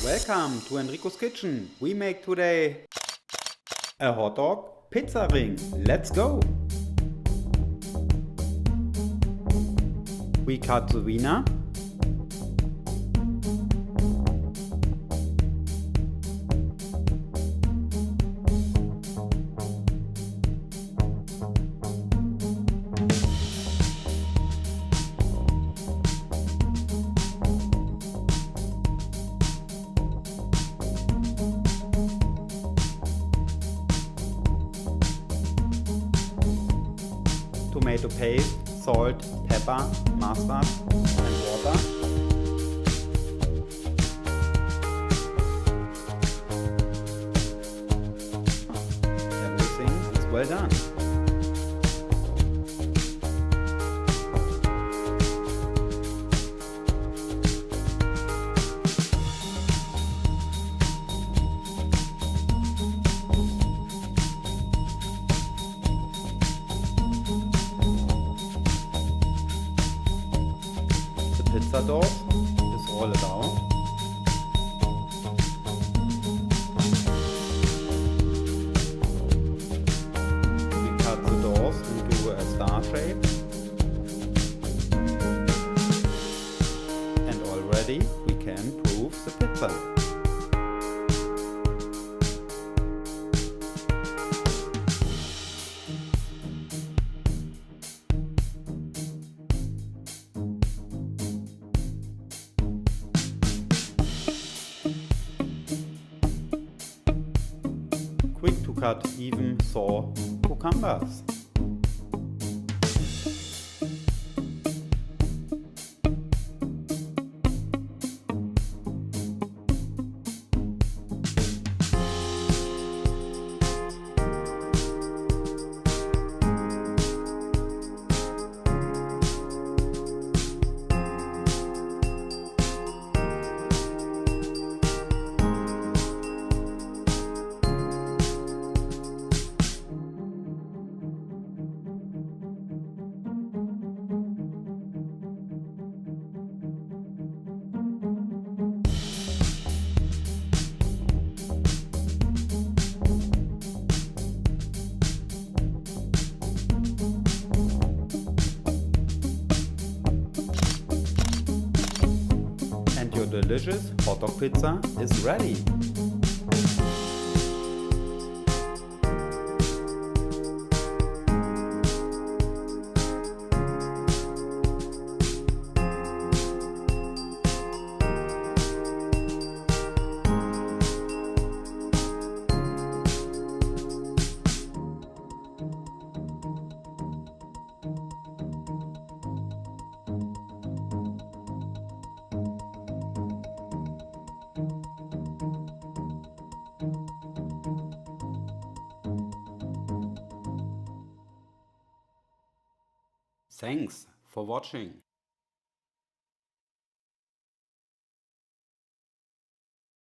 Welcome to Enrico's Kitchen. We make today a hot dog pizza ring. Let's go! We cut the wiener. Tomato paste, salt, pepper, mustard and water. Everything is well done. Pizza dough is roll it out. We cut the doughs into a star shape. And already we can prove the pizza. Quick to cut even saw cucumbers. Your delicious hot dog pizza is ready. Thanks for watching.